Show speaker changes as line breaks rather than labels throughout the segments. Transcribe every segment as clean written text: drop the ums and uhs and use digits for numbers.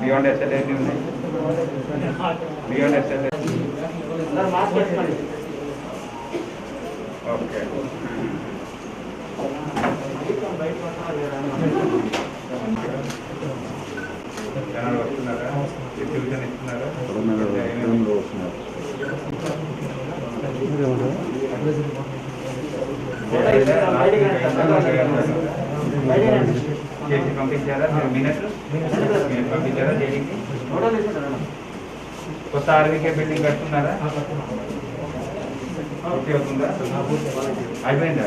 Beyond SLA ఉన్నాయి. Beyond SLA okay. జనాలు వస్తున్నారా? డిస్ట్రిబ్యూషన్ ఇస్తున్నారా? చేసి పంపించారా? మినిట్ పంపించారా జైలుకి? కొత్త ఆర్వీకే బిల్డింగ్ కట్టుకున్నారా? ఓకే అవుతుందా? అయిపోయిందా?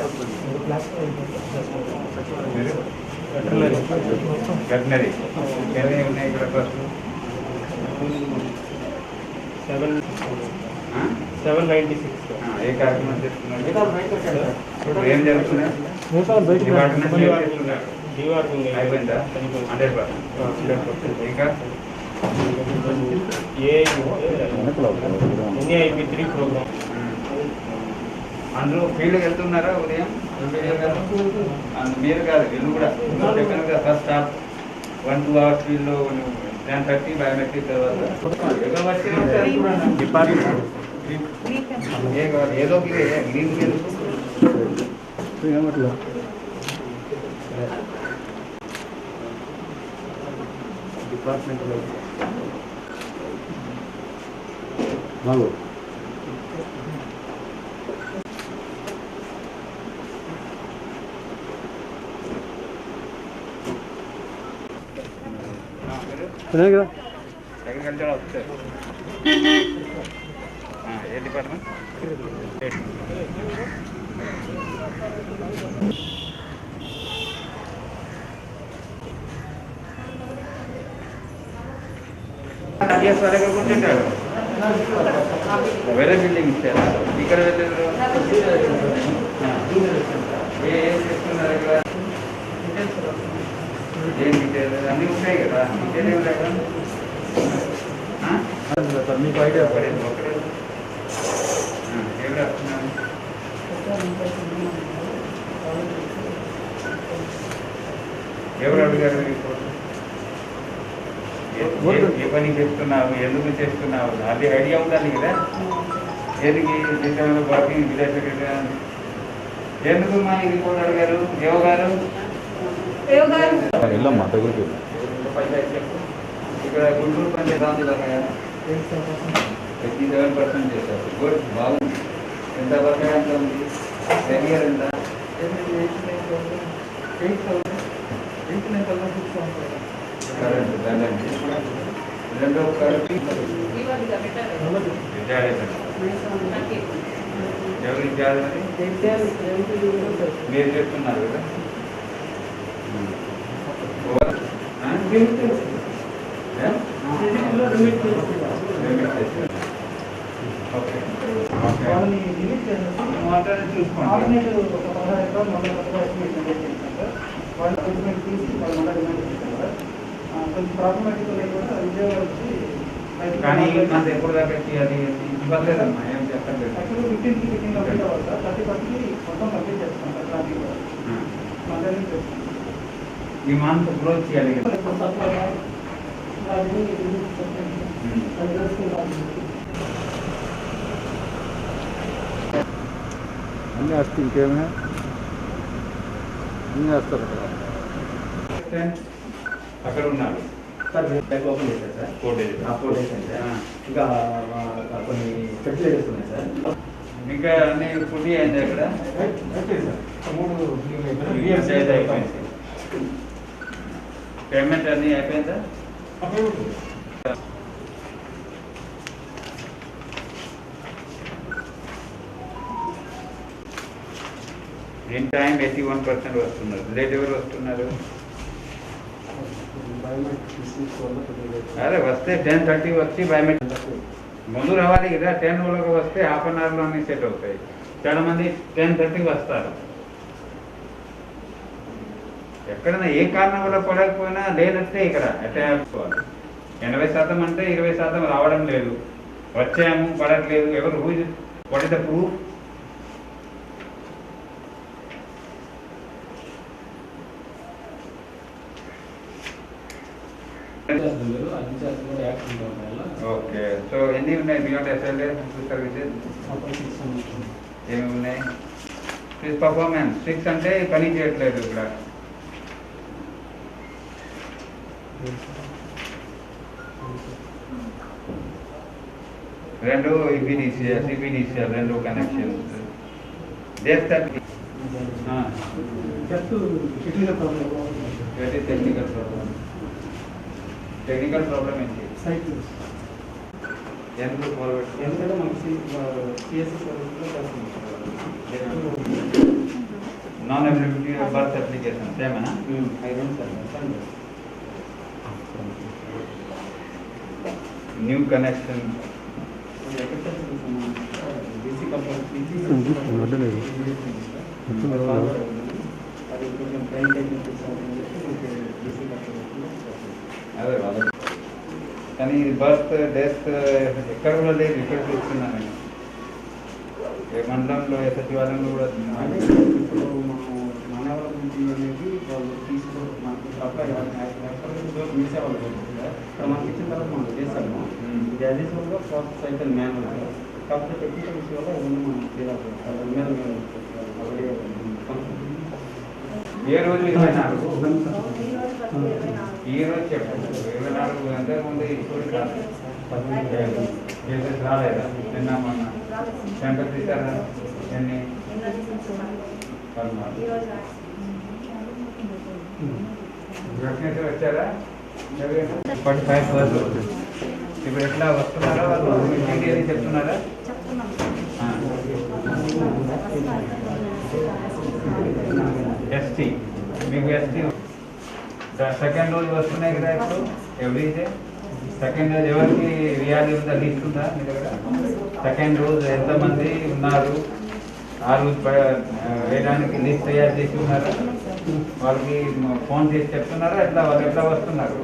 వెటనరీ ఎన్ని ఉన్నాయి ఇక్కడ? ఫస్ట్
796.
ఏ కార్యక్రమం చేస్తున్నారు? ఏం జరుగుతున్నాయి? అయిపోయిందా? 100%. ఇంకా
NIP3 ప్రోగ్రామ్
అందరూ ఫీల్డ్కి వెళ్తున్నారా? ఉదయం మీరు కాదు, వీళ్ళు కూడా చెప్పాను కదా. ఫస్ట్ స్టాప్ 1-2 hours ఫీల్డ్లో 10:30 బయోమెట్రిక్ తర్వాత ఏదో గ్రీన్
డిపార్ట్మెంట్లో
అగ్రికల్చర్ ఆఫీసర్. ఏ డిపార్ట్మెంట్? కూర్చుంటారు. వేరే బిల్డింగ్ ఇచ్చారా? ఇక్కడ వెళ్ళారు. ఏం చేస్తున్నారు ఇక్కడ? ఏం డీటెయిల్ అన్నీ ఉంటాయి కదా. డీటెయిల్ ఏమి లేక
మీకు ఐడియా
పడేది ఒకటే. ఏమి రాస్తున్నాను? ఎవరు అడిగారు? ఏ పని చేస్తున్నావు, ఎందుకు చేస్తున్నావు, అది ఐడియా ఉండాలి కదా. ఏదికి దేశంలో పార్టీ విదేశ ఎందుకు మా ఈ రిపోర్ట్ అడిగారు? ఏవో గారు
వెళ్ళమ్మా దగ్గరికి.
ఇక్కడ గుంటూరు పంచాయతీ 57% చేశారు. గుడ్, బాగుంది. ఎంత బకాయి ఎంత ఉంది? రెగ్యులర్ ఎంత? కరెంట్ దండండి. రెండో కలిపి ఎవరు ఇచ్చారు? మరి మీరు చెప్తున్నారు కదా. కానీ మనది ఎప్పుడు దాకా అది ఇవ్వలేదమ్మా. ఏం చెప్పలేదు. ఈ మంత్ గ్రోత్ చేయాలి కదా.
అన్నీ వస్తే ఇంకేమే అన్నీ వస్తారు అక్కడ.
అక్కడ ఉన్నారు
ఓపెన్ చేశారు సార్. 4 days sir. ఇంకా కొన్ని ఫెసిలిటీస్ ఉన్నాయి సార్.
ఇంకా అన్ని ఫుడ్ అయింది అక్కడ. అయిపోయింది. పేమెంట్ అన్నీ అయిపోయిందా? ఇన్ టైం 81% వస్తున్నారు. లేట్ ఎవరు వస్తున్నారు? అదే వస్తే 10:30 వచ్చి బయోమెట్రిక్ ముందు రావాలి కదా. 10 వాళ్ళకి వస్తే హాఫ్ అన్ అవర్లో అన్నీ సెట్ అవుతాయి. చాలా మంది 10:30 వస్తారు. ఎక్కడైనా ఏ కారణం వల్ల పడకపోయినా లేనట్టే ఇక్కడ అటెండ్ చేసుకోవాలి. 80% అంటే 20% రావడం లేదు. వచ్చాము పడట్లేదు. ఎవరు వాట్ ఇస్ ద ప్రూఫ్?
ఉండడం వల్ల
ఓకే. సో ఎన్ని ఉన్నాయి బియాండ్ ఎస్ఎల్ఏ సర్వీసెస్? ఏమి ఉన్నాయి? ప్లీజ్ పర్ఫార్మెన్స్ 6 అంటే పని చేయట్లేదు ఇక్కడ. రెండు ఈపీడీసీఎల్ సిపిడిసిఎల్ రెండు connections.
Technical problem.
Technical problem ఏంటి?
సైట్
ఎందుకు ఫార్వర్డ్?
ఎందుకంటే మనకి సిఎస్సి సర్వీస్లో
non availability of birth application సేమనా?
I don't sir.
New connection అదే వాళ్ళకి. కానీ బర్త్ డెత్ ఎక్కడ కూడా లేదు, ఇక్కడ చూస్తున్నాను నేను. ఏ మండలంలో ఏ సచివాలయంలో కూడా
ఇప్పుడు మానవాళ గురించి అనేది వాళ్ళు తీసుకోవాలి. మనకి అబ్బాయి మిసేవాళ్ళు ఇక్కడ మనకి ఇచ్చిన తర్వాత మనం చేస్తాము. ఇది అడిషనల్గా ప్రాసెస్ అయితే మ్యానువల్. కాకపోతే టెక్నికల్ విషయంలో ఏమన్నా మనం చేయాలి.
ఏ రోజు 24? ఈ రోజు చెప్పండి. 24 గంటల ముందు ఇప్పుడు కేసెస్ రాలేదా? నిన్న మొన్న సెంటర్ తీసారా? ఎన్ని? వ్యాక్సినేషన్ వచ్చారా? 45%. ఇప్పుడు ఎట్లా వస్తున్నారా వాళ్ళు? ఇంటికి చెప్తున్నారా? ఎస్టీ మీకు ఎస్టీ సెకండ్ డోజ్ వస్తున్నాయి కదా ఇప్పుడు ఎవ్రీ డే. సెకండ్ డోజ్ ఎవరికి వేయాలి ఉందా? లిస్ట్ ఉందా మీ దగ్గర? సెకండ్ డోజ్ ఎంతమంది ఉన్నారు ఆ రోజు వేయడానికి లిస్ట్ తయారు చేసి ఉన్నారా? వాళ్ళకి ఫోన్ చేసి చెప్తున్నారా? ఎట్లా వాళ్ళు ఎట్లా వస్తున్నారు?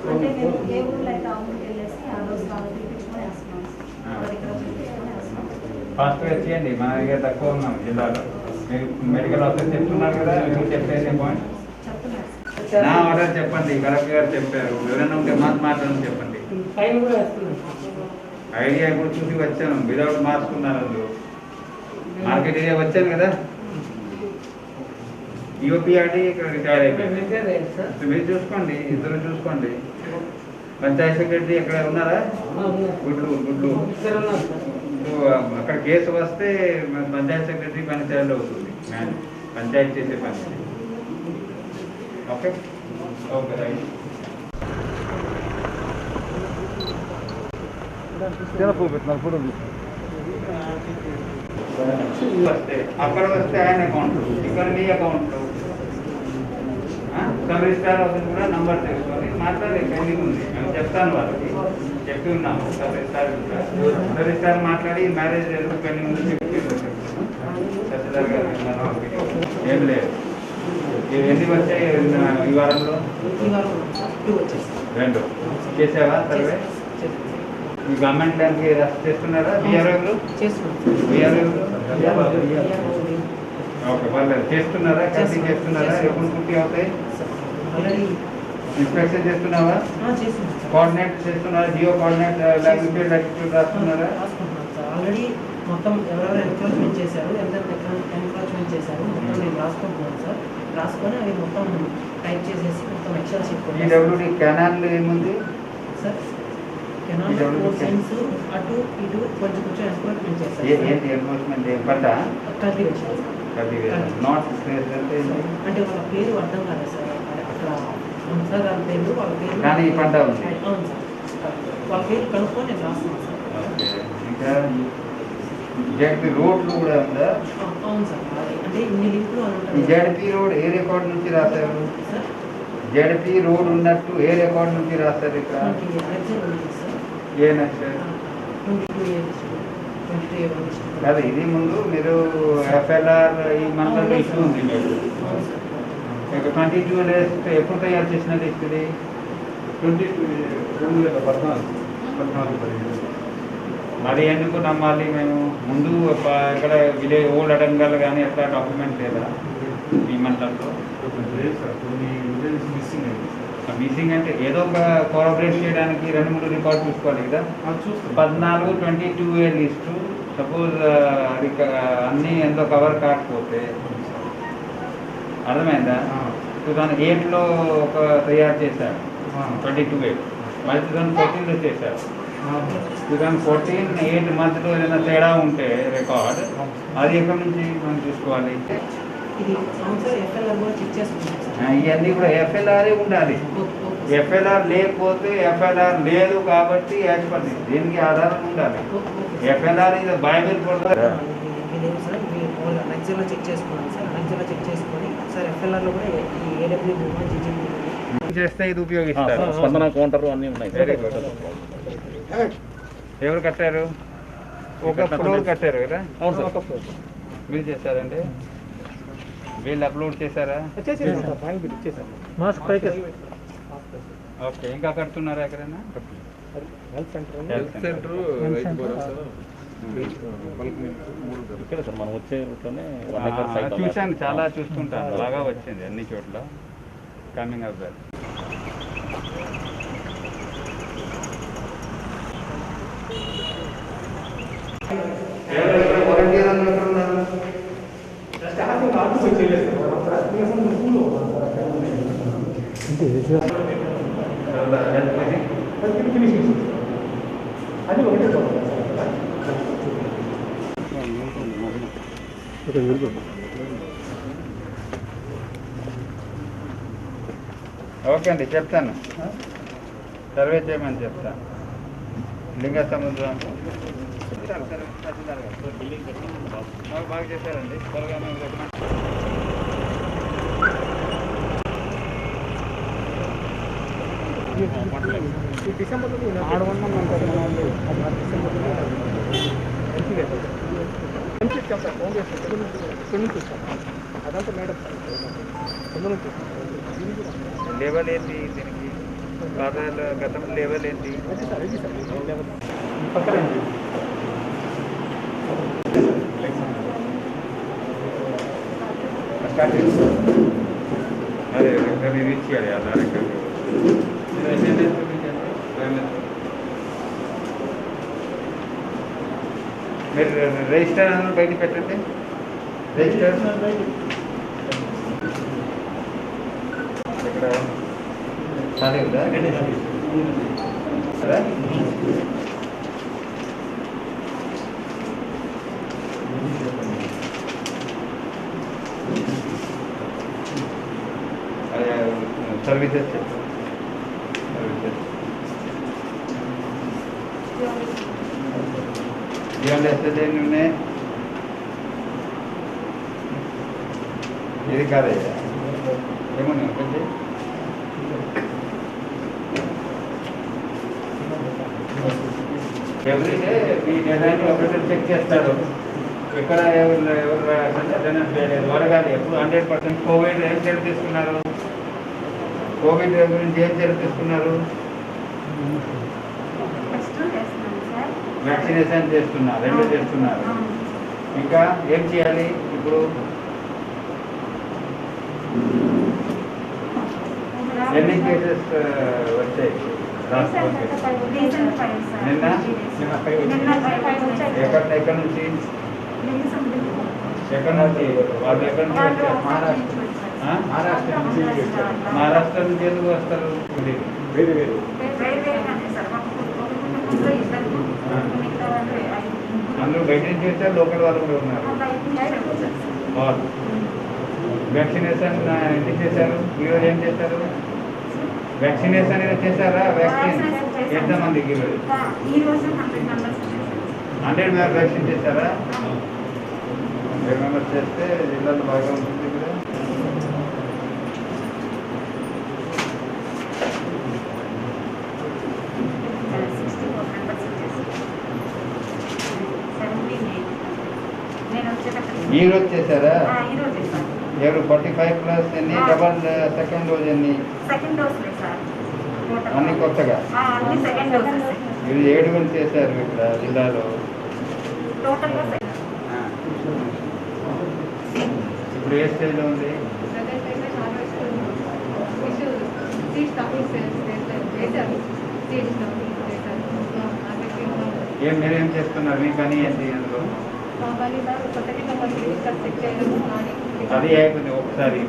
ఫాస్ట్గా చేయండి. మన దగ్గర తక్కువ ఉన్నాం జిల్లాలో. మీరు మెడికల్ ఆఫీసర్ చెప్తున్నారు కదా, మీరు చెప్పేసి పాయింట్ నా ఆర్డర్ చెప్పండి. కలెక్టర్ గారు చెప్పారు. ఎవరైనా ఉంటే మాట్లాడని చెప్పండి. ఐడియా ఇప్పుడు చూసి వచ్చాను. విదౌట్ మాస్క్ ఉన్నారు మార్కెట్ ఏరియా వచ్చాను కదా. యూపీఆర్డీ ఇక్కడ రిటైర్ అయిపోయింది. మీరు చూసుకోండి, ఇద్దరు చూసుకోండి. పంచాయత్ సెక్రటరీ ఎక్కడ ఉన్నారా? గుడ్లు. సో అక్కడ కేసు వస్తే పంచాయత్ సెక్రటరీ పని చేయాలి అవుతుంది. పంచాయతీ చేసే పని. Okay okay right. వస్తే అక్కడ వస్తే ఆయన అకౌంట్, ఇక్కడ మీ అకౌంట్. సబ్ రిజిస్ట్రార్ ఆఫీస్ కూడా నంబర్ తెలుసుకొని మాట్లాడే పెండింగ్ ఉంది. మేము చెప్తాను వాళ్ళకి, చెప్పి ఉన్నాము. సబ్ రిజిస్ట్రార్ మాట్లాడి మ్యారేజ్ పెండింగ్ ఉంది చెప్పి తహసీల్దార్ గారు ఏం లేదు. ఎన్ని వచ్చాయి ఈ వారంలో? 2 చేసావా సర్వే? మీ గవర్నమెంట్ దానికి రద్దు చేస్తున్నారా? బీఆర్ఓలు ఓకే పర్లేదు. చేస్తున్నారా? కట్టి చేస్తున్నారా? ఎప్పుడు పుట్టి అవుతాయి? ఇన్స్పెక్షన్ చేస్తున్నావా? కోఆర్డినేట్ చేస్తున్నారా? జియో కోఆర్డినేట్ లాంగ్వేజ్ యాటిట్యూడ్ రాస్తున్నారా?
ఆల్రెడీ మొత్తం ఎవరెవరు ఎన్క్రోచ్మెంట్ చేశారు, ఎన్క్రోచ్మెంట్ చేశారు మొత్తం నేను రాసుకుంటున్నాను సార్. రాసుకొని అవి మొత్తం టైప్ చేసేసి మొత్తం ఎక్సెల్ చెప్పుకోండి.
ఈడబ్ల్యూడి కెనాల్ ఏముంది
సార్? కెనాల్ 4 సెన్స్ అటు ఇటు కొంచెం ఎన్క్రోచ్మెంట్ చేశారు.
ఏంటి ఎన్ఫోర్స్మెంట్? పంట
కల్టివేషన్
నాట్
అంటే వాళ్ళ పేరు అర్థం కాదు సార్. అక్కడ సార్ వాళ్ళ పేరు
కానీ ఈ పంట ఉంది.
అవును సార్, వాళ్ళ పేరు కనుక్కొని నేను రాస్తున్నాను సార్.
ఇంకా జడ్పీ రోడ్లు కూడా ఉందా?
అవును సార్, అంటే ఇన్ని లింకులు
ఈ జడ్పీ రోడ్ ఏ రికార్డ్ నుంచి రాశారు? జడ్పీ రోడ్ ఉన్నట్టు ఏ రికార్డ్ నుంచి రాశారు? ఇక్కడ ఏ నచ్చర్ కాదు. ఇది ముందు మీరు FLR ఈ మండలంలో ఇష్యూ ఉంది మీరు. 22 లిస్ట్ ఎప్పుడు తయారు చేసిన లిస్ట్ ఇది? 2014. మరి ఎందుకు నమ్మాలి మేము? ముందు ఇక్కడ విలేజ్ ఓల్డ్ అడంగల్ కానీ అట్లా డాక్యుమెంట్ లేదా మీ మండలంలో? మిస్సింగ్ అంటే ఏదో ఒక కోఆపరేట్ చేయడానికి 2-3 రికార్డ్ చూసుకోవాలి కదా.
చూస్తాం
14-22 లిస్టు సపోజ్ అది అన్నీ ఎంతో కవర్ కాకపోతే అర్థమైందా. 2008లో ఒక తయారు చేశారు 22A, మళ్ళీ 2014లో చేశారు. 2014 8 మంత్లో ఏదైనా తేడా ఉంటే రికార్డ్ అది ఎక్కడి నుంచి మనం చూసుకోవాలి.
ఇది సంవత్సరం ఎఫ్ఎల్ఆర్ కూడా చెక్ చేసుకుంటాం సార్.
ఇవన్నీ కూడా ఎఫ్ఎల్ఆర్ ఉండాలి. ఎఫ్ఎల్ఆర్ లేకపోతే ఎఫ్ఎల్ఆర్ లేదు కాబట్టి యాక్చువల్ దీనికి ఆధారం ఉండాలి. ఎఫ్ఎల్ఆర్ ఇది బైబిల్
ఇది లేదు సార్, మీరు నక్సల్లో చెక్ చేసుకున్నాం సార్. నక్సల్లో చెక్ చేసుకొని సార్ ఎఫ్ఎల్ఆర్లో కూడా ఈ ఏడబ్ల్యూ జీజీబీ
చేస్తే ఇది ఉపయోగిస్తారు.
స్పందన కౌంటర్ అన్నీ ఉన్నాయి.
Very good. ఎవరు కట్టారు? ఒక ఫ్లోర్ కట్టారు కదా.
అవును సార్, ఒక ఫ్లోర్
మీరు చేశారండి. వీళ్ళు అప్లోడ్ చేశారా? ఓకే, ఇంకా కడుతున్నారా ఎక్కడైనా?
హెల్త్ సెంటర్ ఇక్కడ సార్ మనం వచ్చే రూట్లోనే
చూశాను, చాలా చూస్తుంటాను. బాగా వచ్చింది అన్ని చోట్ల కమింగ్ అప్ వెల్. ఓకే అండి, చెప్తాను. సర్వే చేయమని చెప్తాను. లింగ సముద్రం బాగా చేశారండి. త్వరగా లెవెల్ ఏంటి దీనికి? పాదాల గతం లెవెల్ ఏంటి? అదే రికవరీ రీచ్ చేయాలి. అలా రికవరీ మీరు రిజిస్టర్ అని బయట పెట్టండి. రిజిస్టర్ ఇక్కడ ఖాళీ ఉందా? అదా సర్వీసెస్ ఇవన్నీ ఎస్ఎస్ ఎన్ని ఉన్నాయి? ఇది కాదయ్యా, ఏమన్నా కొంచెం ఎవ్రీడే మీ డిజైన్ ఆపరేటర్ చెక్ చేస్తాడు. ఎక్కడ ఎవరు అటెండెన్స్ లేదు, వరగాలి ఎప్పుడు 100%. కోవిడ్ ఏం చర్య తీసుకున్నారు? కోవిడ్ గురించి ఏం చర్య తీసుకున్నారు? వ్యాక్సినేషన్ చేస్తున్నారు, 2 చేస్తున్నారు. ఇంకా ఏం చేయాలి ఇప్పుడు? ఎన్ని కేసెస్ వచ్చాయి? నిన్న ఎక్కడి నుంచి? ఎక్కడి నుంచి వాళ్ళు ఎక్కడి నుంచి వచ్చారు? మహారాష్ట్ర నుంచి ఎందుకు వస్తారు? వేరు వేరు అందరూ బయట నుంచి వచ్చారు, లోకల్ వాళ్ళు కూడా ఉన్నారు. వాళ్ళు వ్యాక్సినేషన్ ఎందుకు చేశారు? ఈరోజు ఏం చేశారు? వ్యాక్సినేషన్ ఏదో చేశారా? వ్యాక్సిన్ ఎంతమందికి ఈరోజు? 100 వ్యాక్సిన్ చేశారా? 100 మెంబర్స్ చేస్తే జిల్లాలో బాగా ఉంటుంది కదా. ఈరోజు చేశారా? ఎవరు 45+ ఎన్ని? డబల్ సెకండ్ డోజ్ ఎన్ని? అన్ని కొత్తగా ఇది 7 చేశారు ఇక్కడ జిల్లాలో. ఇప్పుడు ఏ స్టేజ్లో ఉంది?
సీడ్ స్టాకింగ్ చేశారు. సీడ్ స్టాకింగ్ చేశారు.
ఏం మీరేం చేస్తున్నారు? మీ పని ఏంటి అందులో?
మా పని కొత్త కింద మనకి ఇక్కడ చెక్ చేయడం కానీ
అది అయిపోయింది ఒకసారి.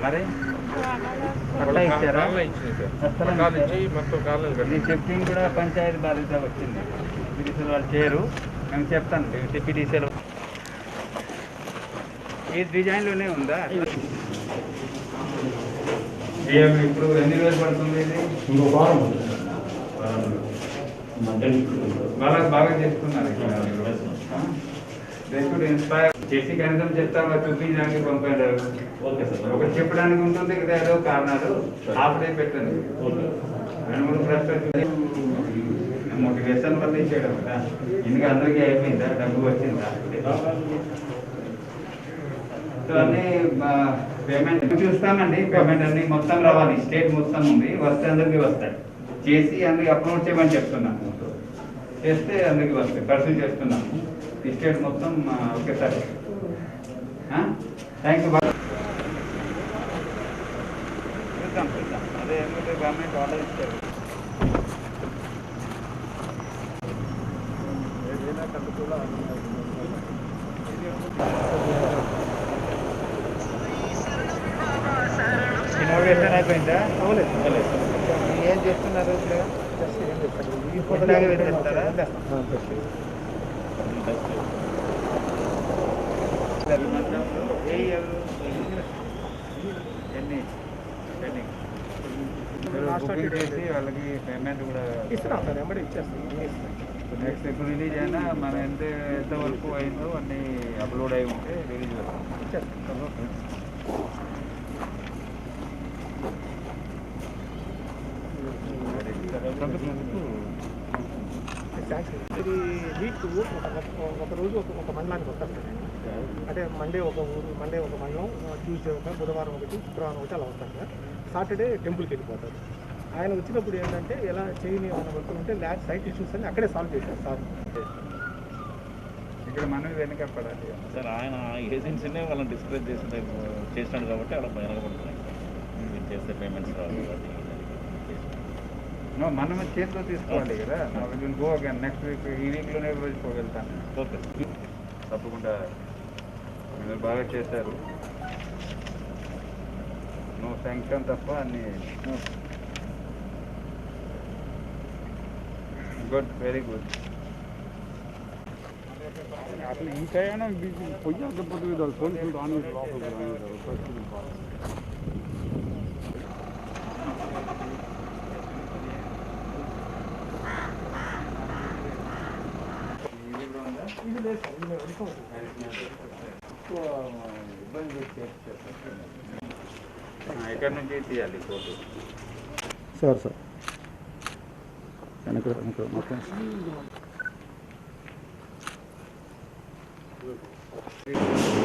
మరి పట్టా ఇచ్చారా? ఈ చెప్పింగ్ కూడా పంచాయతీ బాధ్యత వచ్చింది. డిపిడిసిఎల్ వాళ్ళు చేయరు. మేము చెప్తాను డిపిడిసిఎల్. ఈ డిజైన్లోనే ఉందా? ఇప్పుడు ఎన్ని రోజులు పడుతుంది ఇది?
ఇంకో వారం
బాగా చేస్తున్నారు. ఇన్స్పైర్ చేసి కనీసం చెప్తాను చూపించడానికి పంపారు.
Okay sir.
ఒకటి చెప్పడానికి ఉంటుంది కదా, ఏదో కారణాలు హాఫ్ డే పెట్టండి. 2-3 ప్రశ్నలు మోటివేషన్ వల్ల ఇచ్చేయడం కదా. ఇంకా అందరికీ అయిపోయిందా? డబ్బు వచ్చిందా? సో అన్నీ పేమెంట్ చూస్తామండి. పేమెంట్ అన్ని మొత్తం రావాలి. స్టేట్ మొత్తం ఉంది, వస్తే అందరికీ వస్తాయి. చేసి అందరికి అప్లోడ్ చేయమని చెప్తున్నాము. చేస్తే అందరికీ వస్తాయి. పర్సూ చేస్తున్నాము. ఈ స్టేట్ మొత్తం ఒకేసారి. Thank you. చూద్దాం అదే ఏమిటో గవర్నమెంట్ ఆర్డర్ ఇచ్చారు. ఇన్నోవేషన్ అయిపోయిందా? ఏం చేస్తున్నారు? ఇప్పటిలాగే వెళ్ళేస్తారా? ఎన్ని బుకింగ్ చేసి వాళ్ళకి పేమెంట్ కూడా
ఇస్తున్నాం సార్. ఎంబడి ఇచ్చేస్తాం.
నెక్స్ట్ ఇప్పుడు రిలీజ్ అయినా మన ఎంతవరకు అయిందో అన్నీ అప్లోడ్ అయి ఉంటే రిలీజ్
ఇచ్చేస్తాం. ఇది వీక్ ఒక రోజు ఒక మండలానికి వస్తారు సార్. అంటే మండే ఒక ఊరు, మండే ఒక మండలం, ట్యూస్డే ఒక, బుధవారం ఒకటి, శుక్రవారం ఒకటి అలా వస్తారు సార్. సాటర్డే టెంపుల్కి వెళ్ళిపోతారు. ఆయన వచ్చినప్పుడు ఏంటంటే ఎలా చేయని ఏమైనా వర్క్ ఉంటే ల్యాబ్ సైట్ ఇష్యూస్ అని అక్కడే సాల్వ్ చేశారు సార్.
ఇక్కడ మనం వెనకపడాలి
సార్. ఆయన ఏజెన్సీనే వాళ్ళని డిస్కరేజ్ చేసినాడు కాబట్టి అలా వెనకబడుతున్నాయి. మీరు చేస్తే పేమెంట్స్ రావు. అది
మనం చేతిలో తీసుకోవాలి కదా. గో అగైన్ నెక్స్ట్ వీక్, ఈ వీక్లోనే వెళ్తాను.
ఓకే
తప్పకుండా మీరు బాగా చేశారు. నువ్వు శాంక్షన్ తప్ప అన్ని గుడ్, వెరీ గుడ్.
అసలు ఇంకైనా పొయ్యకపోతే సోన్సులు రాని లోపల
ఎక్కడి నుంచి తీయాలి ఫోటో?
సార్ సార్ వెనక మొత్తం
Thank you.